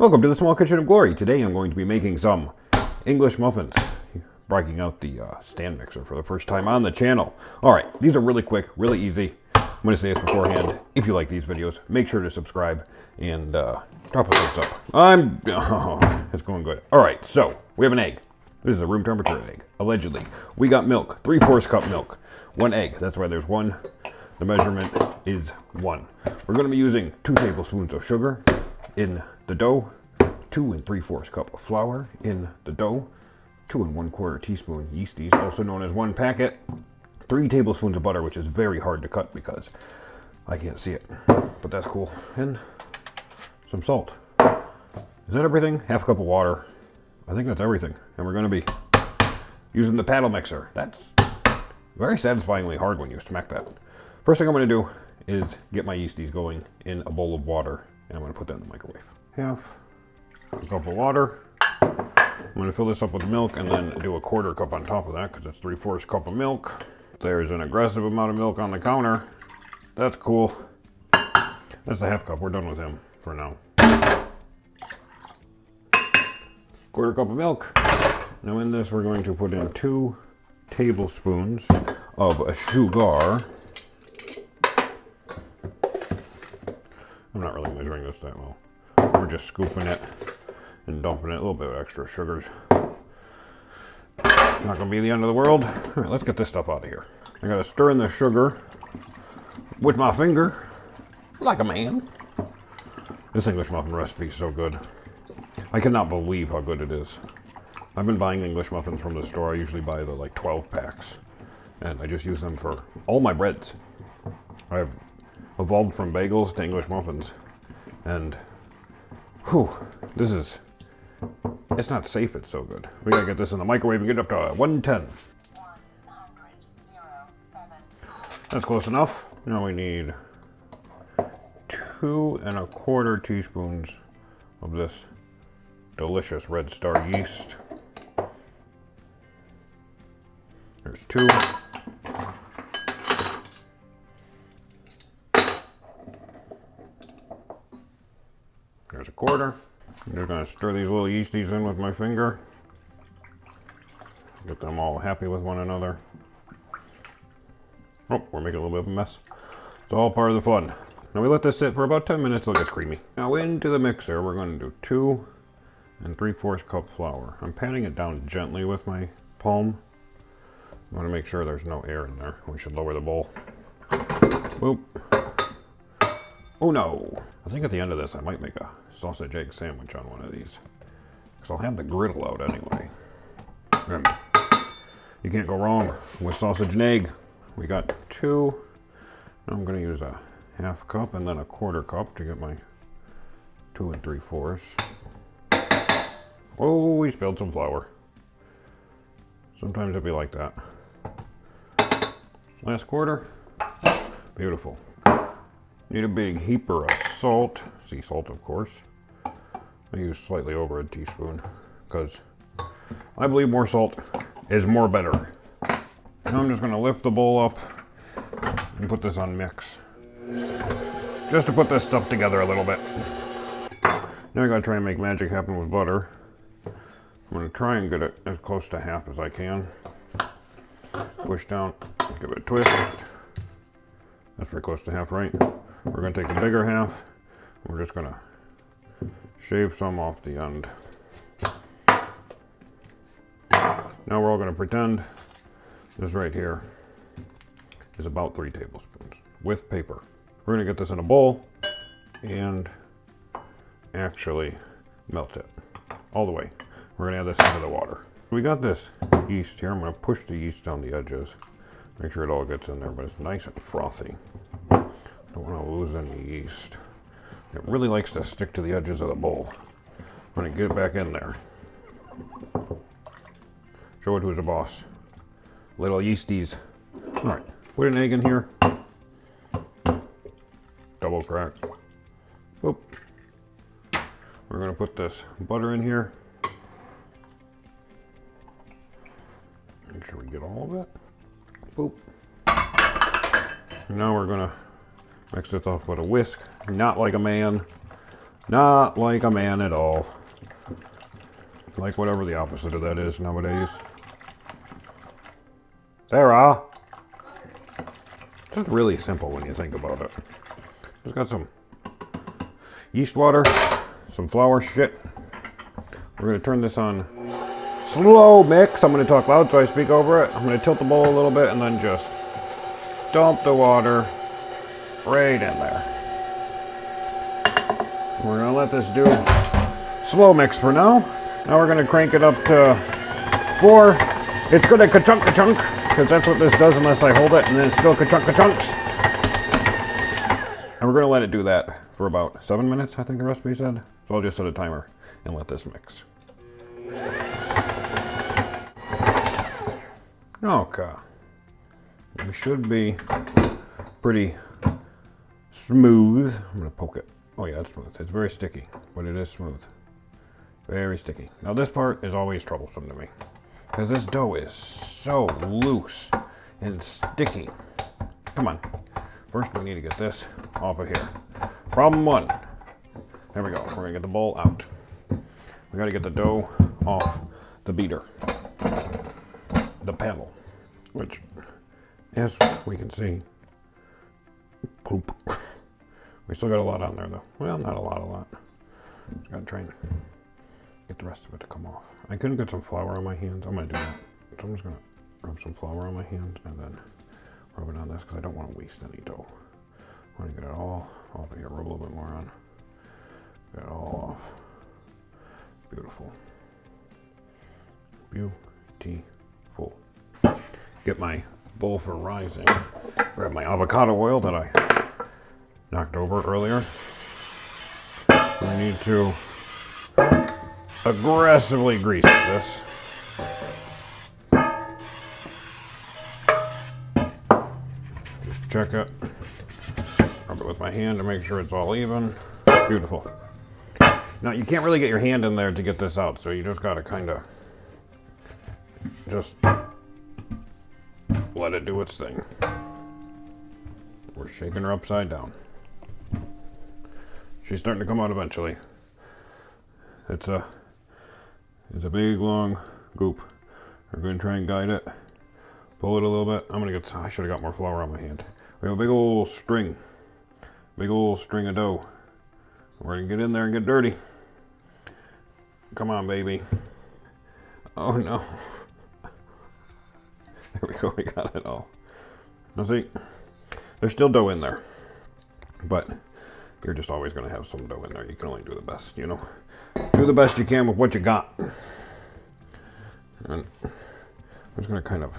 Welcome to the Small Kitchen of Glory. Today I'm going to be making some English muffins. Breaking out the stand mixer for the first time on the channel. Alright, these are really quick, really easy. I'm going to say this beforehand. If you like these videos, make sure to subscribe and drop a thumbs up. It's going good. Alright, so we have an egg. This is a room temperature egg, allegedly. We got milk, 3/4 cup milk. 1 egg, that's why there's 1. The measurement is 1. We're going to be using 2 tablespoons of sugar in the dough, 2 3/4 cup of flour in the dough, 2 1/4 teaspoon yeasties, also known as 1 packet, 3 tablespoons of butter, which is very hard to cut because I can't see it, but that's cool, and some salt. Is that everything? Half a cup of water. I think that's everything, and we're going to be using the paddle mixer. That's very satisfyingly hard when you smack that. First thing I'm going to do is get my yeasties going in a bowl of water, and I'm going to put that in the microwave. Half a cup of water. I'm going to fill this up with milk and then do a 1/4 cup on top of that because it's 3/4 cup of milk. There's an aggressive amount of milk on the counter. That's cool. That's a half cup. We're done with him for now. 1/4 cup of milk. Now in this we're going to put in 2 tablespoons of sugar. I'm not really measuring this that well. We're just scooping it and dumping it. A little bit of extra sugars. Not gonna be the end of the world. All right, let's get this stuff out of here. I gotta stir in the sugar with my finger, like a man. This English muffin recipe is so good. I cannot believe how good it is. I've been buying English muffins from the store. I usually buy the like 12 packs, and I just use them for all my breads. I've evolved from bagels to English muffins, and whew, it's not safe, it's so good. We gotta get this in the microwave and get it up to 110. 107. That's close enough. Now we need 2 1/4 teaspoons of this delicious Red Star yeast. There's 2. There's a 1/4. I'm just going to stir these little yeasties in with my finger. Get them all happy with one another. Oh, we're making a little bit of a mess. It's all part of the fun. Now we let this sit for about 10 minutes till it gets creamy. Now into the mixer, we're going to do 2 3/4 cup flour. I'm patting it down gently with my palm. I want to make sure there's no air in there. We should lower the bowl. Boop. Oh no. I think at the end of this I might make a sausage egg sandwich on one of these, because I'll have the griddle out anyway. And you can't go wrong with sausage and egg. We got 2. I'm going to use a half cup and then a 1/4 cup to get my 2 3/4. Oh, we spilled some flour. Sometimes it'll be like that. Last 1/4. Beautiful. Need a big heaper of salt. Sea salt, of course. I use slightly over a teaspoon because I believe more salt is more better. Now I'm just going to lift the bowl up and put this on mix. Just to put this stuff together a little bit. Now I got to try and make magic happen with butter. I'm going to try and get it as close to half as I can. Push down, give it a twist. That's pretty close to half, right? We're going to take the bigger half. We're just going to shave some off the end. Now we're all going to pretend this right here is about 3 tablespoons with paper. We're going to get this in a bowl and actually melt it all the way. We're going to add this into the water. We got this yeast here. I'm going to push the yeast down the edges. Make sure it all gets in there, but it's nice and frothy. Don't want to lose any yeast. It really likes to stick to the edges of the bowl. I'm going to get it back in there. Show it who's the boss. Little yeasties. All right, put an egg in here. Double crack. Boop. We're going to put this butter in here. Make sure we get all of it. Boop. And now we're going to mix this off with a whisk, not like a man. Not like a man at all. Like whatever the opposite of that is nowadays. Sarah! Just really simple when you think about it. Just got some yeast water, some flour shit. We're going to turn this on slow mix. I'm going to talk loud so I speak over it. I'm going to tilt the bowl a little bit and then just dump the water right in there. We're going to let this do slow mix for now. Now we're going to crank it up to 4. It's going to ka-chunk, ka-chunk, because that's what this does unless I hold it, and then it's still ka-chunk, ka-chunks. And we're going to let it do that for about 7 minutes, I think the recipe said. So I'll just set a timer and let this mix. Okay. It should be pretty smooth. I'm going to poke it. Oh yeah, it's smooth. It's very sticky, but it is smooth. Very sticky. Now this part is always troublesome to me, because this dough is so loose and sticky. Come on. First we need to get this off of here. Problem 1. There we go. We're going to get the bowl out. We got to get the dough off the beater. The paddle. Which, as we can see, poop. We still got a lot on there though. Well, not a lot. Just got to try and get the rest of it to come off. I couldn't get some flour on my hands. I'm going to do that. So I'm just going to rub some flour on my hands and then rub it on this because I don't want to waste any dough. I want to get it all off of here. Rub a little bit more on. Get it all off. Beautiful. Beautiful. Get my bowl for rising. Grab my avocado oil that I knocked over earlier. I need to aggressively grease this. Just check it. Rub it with my hand to make sure it's all even. Beautiful. Now you can't really get your hand in there to get this out, so you just gotta kind of just let it do its thing. We're shaking her upside down. She's starting to come out eventually. It's a big long goop. We're going to try and guide it. Pull it a little bit. I should have got more flour on my hand. We have a big old string. Big old string of dough. We're going to get in there and get dirty. Come on, baby. Oh no. There we go, we got it all. Now see, there's still dough in there. But you're just always going to have some dough in there. You can only do the best, you know. Do the best you can with what you got. And I'm just going to kind of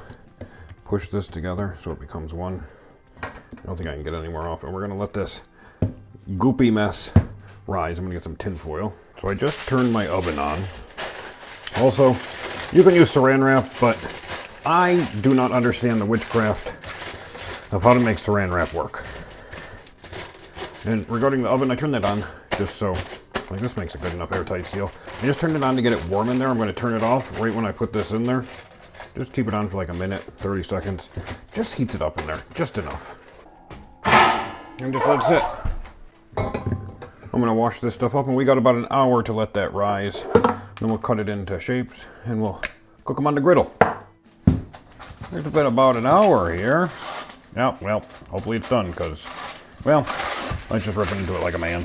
push this together so it becomes one. I don't think I can get any more off. And we're going to let this goopy mess rise. I'm going to get some tin foil. So I just turned my oven on. Also, you can use saran wrap, but I do not understand the witchcraft of how to make saran wrap work. And regarding the oven, I turned that on just so, like, this makes a good enough airtight seal. I just turned it on to get it warm in there. I'm going to turn it off right when I put this in there. Just keep it on for like a minute, 30 seconds. Just heats it up in there, just enough. And just let it sit. I'm going to wash this stuff up, and we got about an hour to let that rise. Then we'll cut it into shapes, and we'll cook them on the griddle. It's been about an hour here. Yeah, well, hopefully it's done, because, well, let's just rip it into it like a man.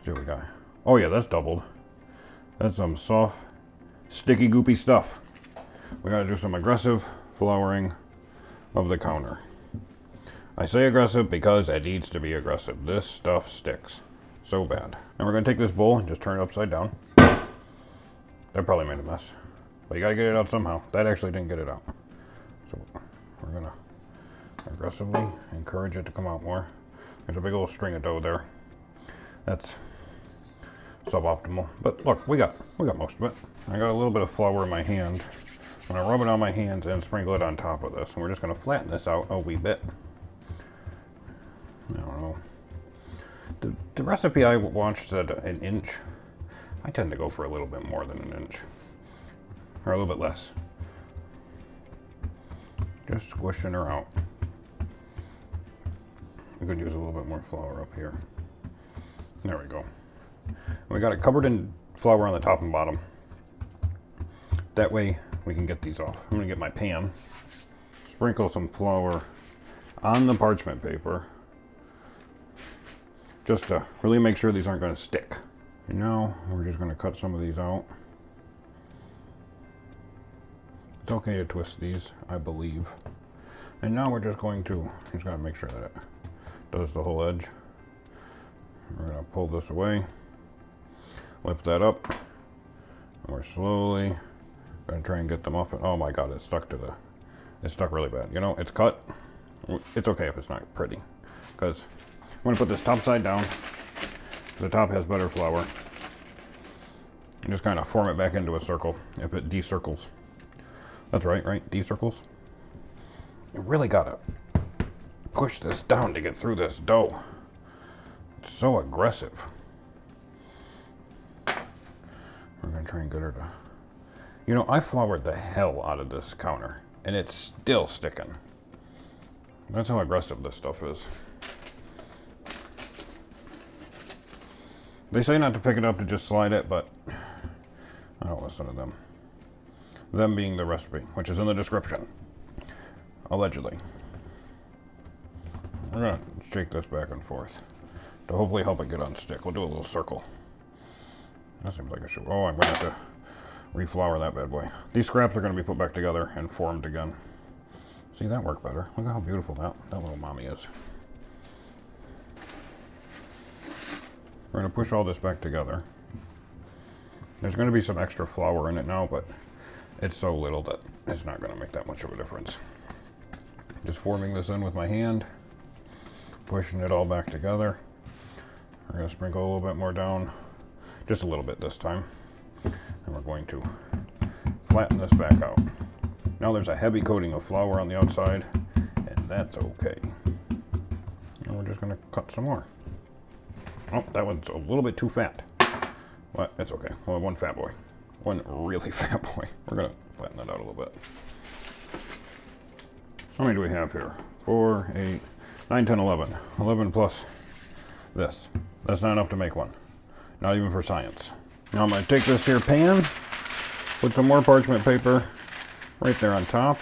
See what we got. Oh yeah, that's doubled. That's some soft, sticky, goopy stuff. We gotta do some aggressive flouring of the counter. I say aggressive because it needs to be aggressive. This stuff sticks so bad. And we're gonna take this bowl and just turn it upside down. That probably made a mess. But you gotta get it out somehow. That actually didn't get it out. So we're gonna aggressively encourage it to come out more. There's a big old string of dough there. That's suboptimal. But look, we got most of it. I got a little bit of flour in my hand. I'm gonna rub it on my hands and sprinkle it on top of this. And we're just gonna flatten this out a wee bit. I don't know. The recipe I watched said an inch. I tend to go for a little bit more than an inch. Or a little bit less. Just squishing her out. I could use a little bit more flour up here. There we go. We got it covered in flour on the top and bottom. That way we can get these off. I'm gonna get my pan, sprinkle some flour on the parchment paper, just to really make sure these aren't gonna stick. And now we're just gonna cut some of these out. It's okay to twist these, I believe. And now we're just gotta make sure that it does the whole edge. We're gonna pull this away, lift that up, and we're slowly gonna try and get the muffin. Oh my God, it's stuck really bad. You know, it's cut. It's okay if it's not pretty, because I'm gonna put this top side down. The top has better flour. And just kind of form it back into a circle if it decircles. That's right, decircles. You really gotta push this down to get through this dough. It's so aggressive. We're gonna try and get her to... You know, I floured the hell out of this counter, and it's still sticking. That's how aggressive this stuff is. They say not to pick it up, to just slide it, but I don't listen to them. Them being the recipe, which is in the description. Allegedly. We're gonna shake this back and forth to hopefully help it get unstick. We'll do a little circle. That seems like a shoe. Oh, I'm gonna have to reflour that bad boy. These scraps are gonna be put back together and formed again. See, that worked better. Look at how beautiful that little mommy is. We're gonna push all this back together. There's gonna be some extra flour in it now, but it's so little that it's not gonna make that much of a difference. Just forming this in with my hand, pushing it all back together. We're gonna sprinkle a little bit more down, just a little bit this time. And we're going to flatten this back out. Now there's a heavy coating of flour on the outside, and that's okay. And we're just gonna cut some more. Oh, that one's a little bit too fat. But it's okay. Well, one fat boy. One really fat boy. We're gonna flatten that out a little bit. How many do we have here? 4, 8, 9, 10, 11. 11 plus this. That's not enough to make one. Not even for science. Now I'm gonna take this here pan, put some more parchment paper right there on top.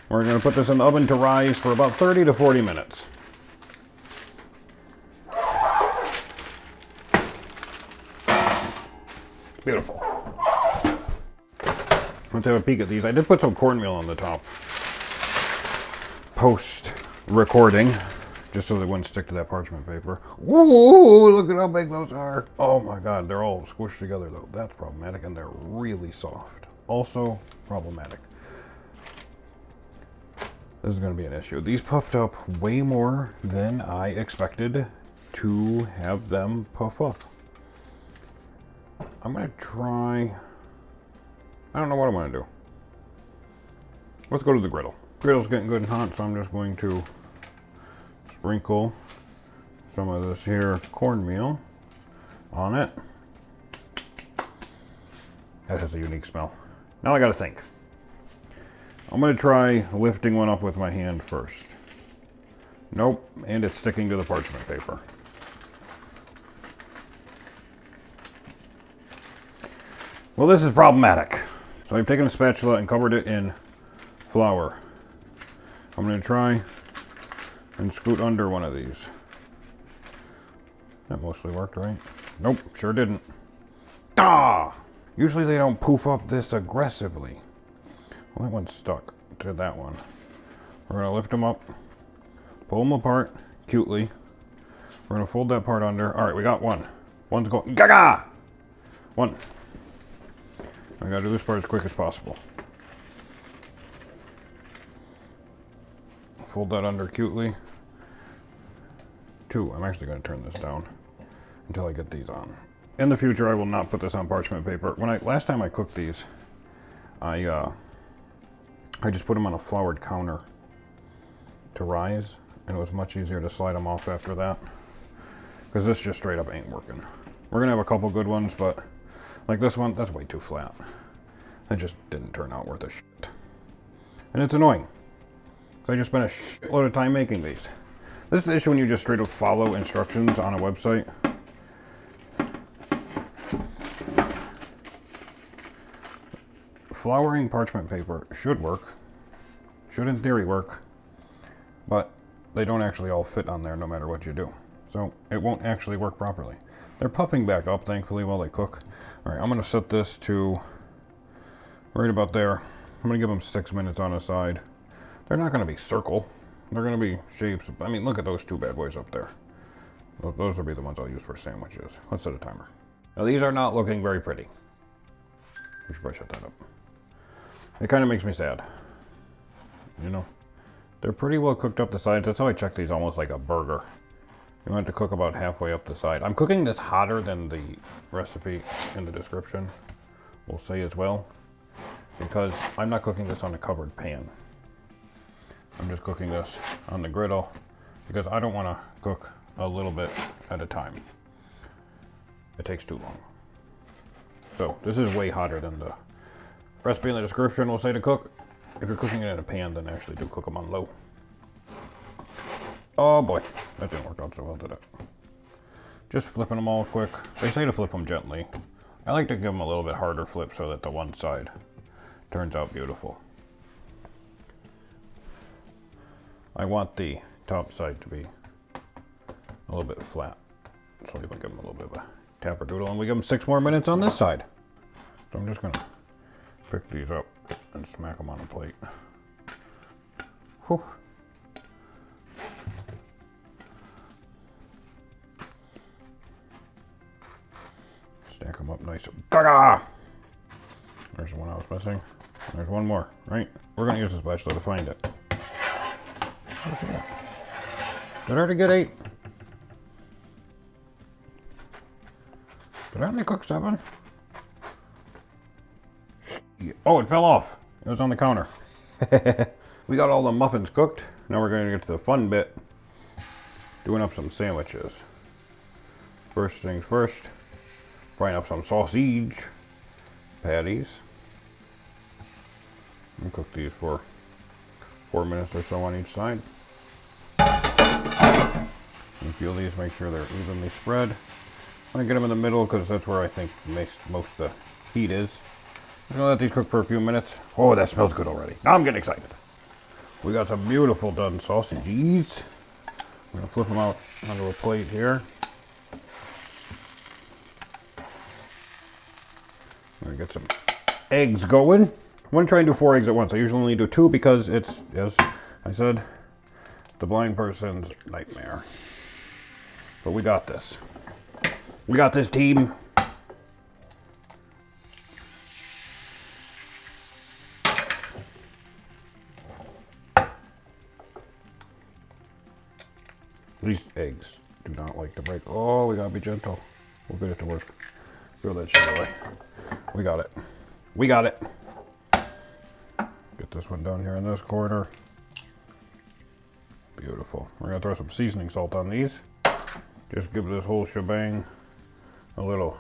We're gonna put this in the oven to rise for about 30 to 40 minutes. Beautiful. Let's have a peek at these. I did put some cornmeal on the top post-recording, just so they wouldn't stick to that parchment paper. Ooh, look at how big those are. Oh my God, they're all squished together though. That's problematic, and they're really soft. Also problematic. This is gonna be an issue. These puffed up way more than I expected to have them puff up. I'm gonna try, I don't know what I'm gonna do. Let's go to the griddle. Griddle's getting good and hot, so I'm just going to sprinkle some of this here cornmeal on it. That has a unique smell. Now I gotta think. I'm gonna try lifting one up with my hand first. Nope, and it's sticking to the parchment paper. Well, this is problematic. So I've taken a spatula and covered it in flour. I'm gonna try and scoot under one of these. That mostly worked, right? Nope, sure didn't. Ah! Usually they don't poof up this aggressively. Well, that one's stuck to that one. We're gonna lift them up, pull them apart cutely. We're gonna fold that part under. All right, we got one. One's going, gaga! One. I gotta do this part as quick as possible. Fold that under cutely. 2. I'm actually gonna turn this down until I get these on. In the future, I will not put this on parchment paper. Last time I cooked these, I just put them on a floured counter to rise, and it was much easier to slide them off after that. Because this just straight up ain't working. We're gonna have a couple good ones, but like this one, that's way too flat. It just didn't turn out worth a shit. And it's annoying. So I just spent a shitload of time making these. This is the issue when you just straight up follow instructions on a website. flouring parchment paper should work. Should in theory work. But they don't actually all fit on there no matter what you do. So it won't actually work properly. They're puffing back up, thankfully, while they cook. Alright, I'm going to set this to right about there. I'm going to give them 6 minutes on the side. They're not going to be circle. They're going to be shapes. I mean, look at those two bad boys up there. Those will be the ones I'll use for sandwiches. Let's set a timer. Now, these are not looking very pretty. We should probably shut that up. It kind of makes me sad. You know? They're pretty well cooked up the sides. That's how I check these, almost like a burger. You want it to cook about halfway up the side. I'm cooking this hotter than the recipe in the description will say as well, because I'm not cooking this on a covered pan. I'm just cooking this on the griddle because I don't want to cook a little bit at a time. It takes too long. So this is way hotter than the recipe in the description will say to cook. If you're cooking it in a pan, then actually do cook them on low. Oh boy, that didn't work out so well, did it? Just flipping them all quick. They say to flip them gently. I like to give them a little bit harder flip so that the one side turns out beautiful. I want the top side to be a little bit flat. So we can give them a little bit of a tapper-doodle, and we give them 6 more minutes on this side. So I'm just gonna pick these up and smack them on a plate. Whew. Stack them up nice. Gaga! There's the one I was missing. There's one more, right? We're gonna use the spatula to find it. Where's she at? Did I already get 8? Did I only cook 7? Oh, it fell off. It was on the counter. We got all the muffins cooked. Now we're going to get to the fun bit. Doing up some sandwiches. First things first. Frying up some sausage patties. And cook these for 4 minutes or so on each side. And peel these, make sure they're evenly spread. I'm going to get them in the middle because that's where I think most of the heat is. I'm going to let these cook for a few minutes. Oh, that smells good already. Now I'm getting excited. We got some beautiful done sausages. I'm going to flip them out onto a plate here. I'm going to get some eggs going. I'm going to try and do 4 eggs at once. I usually only do 2 because it's, as I said, the blind person's nightmare. But we got this. We got this, team. These eggs do not like to break. Oh, we gotta be gentle. We'll get it to work. Throw that shit away. We got it. We got it. Get this one down here in this corner. Beautiful. We're gonna throw some seasoning salt on these. Just give this whole shebang a little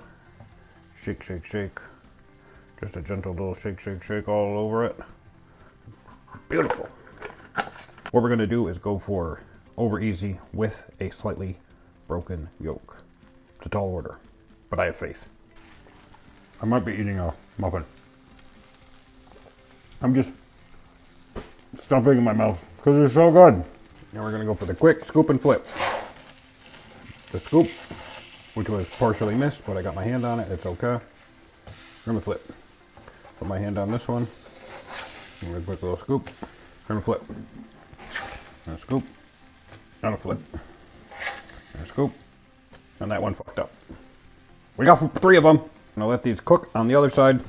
shake, shake, shake. Just a gentle little shake, shake, shake all over it. Beautiful. What we're gonna do is go for over easy with a slightly broken yolk. It's a tall order, but I have faith. I might be eating a muffin. I'm just stuffing in my mouth because it's so good. Now we're gonna go for the quick scoop and flip. The scoop, which was partially missed, but I got my hand on it, it's okay. I'm gonna flip. Put my hand on this one. I'm gonna quick little scoop. I'm gonna flip. And a scoop. And a flip. And a scoop. And that one fucked up. We got 3 of them. I'm gonna let these cook on the other side.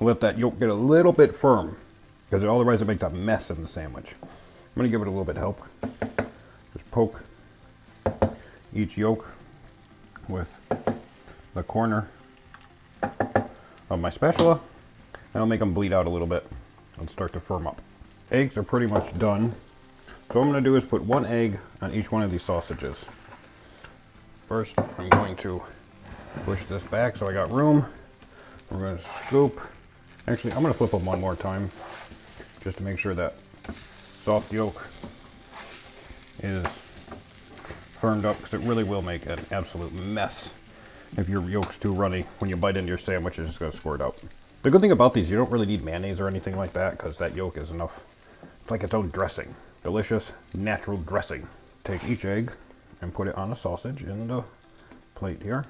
Let that yolk get a little bit firm, because otherwise it makes a mess in the sandwich. I'm gonna give it a little bit of help. Just poke each yolk with the corner of my spatula. And I'll make them bleed out a little bit and start to firm up. Eggs are pretty much done. So what I'm going to do is put 1 egg on each one of these sausages. First, I'm going to push this back so I got room. We're going to scoop. Actually, I'm going to flip them one more time just to make sure that soft yolk is firmed up, because it really will make an absolute mess if your yolk's too runny. When you bite into your sandwich, it's just going to squirt out. The good thing about these, you don't really need mayonnaise or anything like that because that yolk is enough. It's like its own dressing. Delicious, natural dressing. Take each egg and put it on the sausage in the plate here.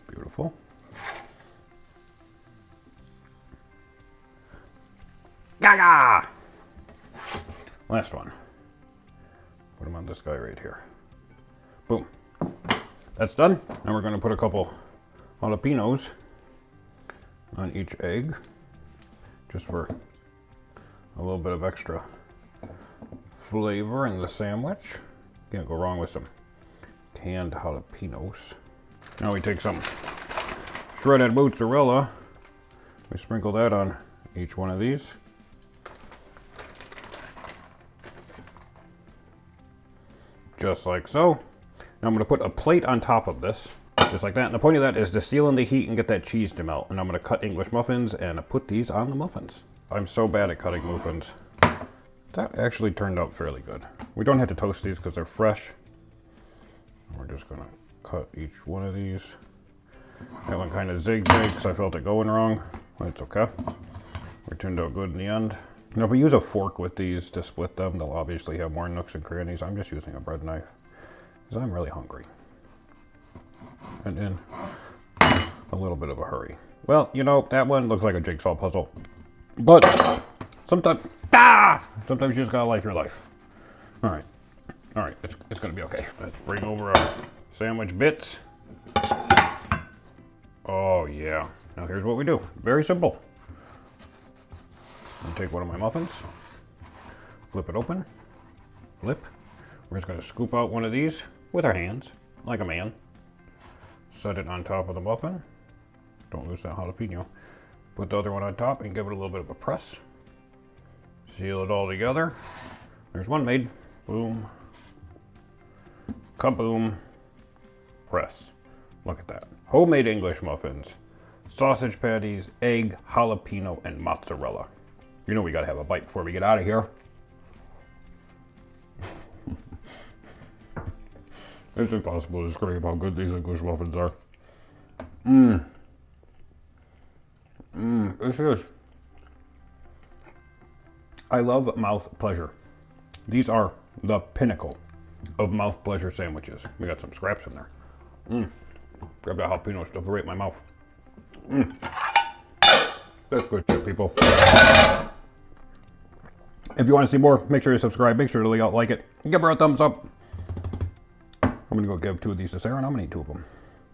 Beautiful. Gaga! Last one. Put them on this guy right here. Boom. That's done. Now we're going to put a couple jalapenos on each egg, just for a little bit of extra flavor in the sandwich. Can't go wrong with some canned jalapenos. Now we take some shredded mozzarella. We sprinkle that on each one of these. Just like so. Now I'm going to put a plate on top of this, just like that. And the point of that is to seal in the heat and get that cheese to melt. And I'm going to cut English muffins and put these on the muffins. I'm so bad at cutting muffins. That actually turned out fairly good. We don't have to toast these because they're fresh. We're just going to cut each one of these. That one kind of zigzag because I felt it going wrong. But it's okay. It turned out good in the end. Now if we use a fork with these to split them, they'll obviously have more nooks and crannies. I'm just using a bread knife because I'm really hungry and in a little bit of a hurry. Well, you know, that one looks like a jigsaw puzzle, but sometimes you just gotta life your life. All right, it's gonna be okay. Let's bring over our sandwich bits. Oh yeah, now here's what we do. Very simple. I'm gonna take one of my muffins, flip it open, flip. We're just gonna scoop out one of these with our hands, like a man. Set it on top of the muffin. Don't lose that jalapeno. Put the other one on top and give it a little bit of a press. Seal it all together. There's one made. Boom. Kaboom. Press. Look at that. Homemade English muffins. Sausage patties, egg, jalapeno, and mozzarella. You know we gotta have a bite before we get out of here. It's impossible to describe how good these English muffins are. This is. I love mouth pleasure. These are the pinnacle of mouth pleasure sandwiches. We got some scraps in there. Grab that jalapeno, still right in my mouth. That's good shit, people. If you want to see more, make sure you subscribe. Make sure to like it. Give her a thumbs up. I'm going to go give 2 of these to Sarah, and I'm going to eat 2 of them.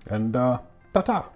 And ta-ta.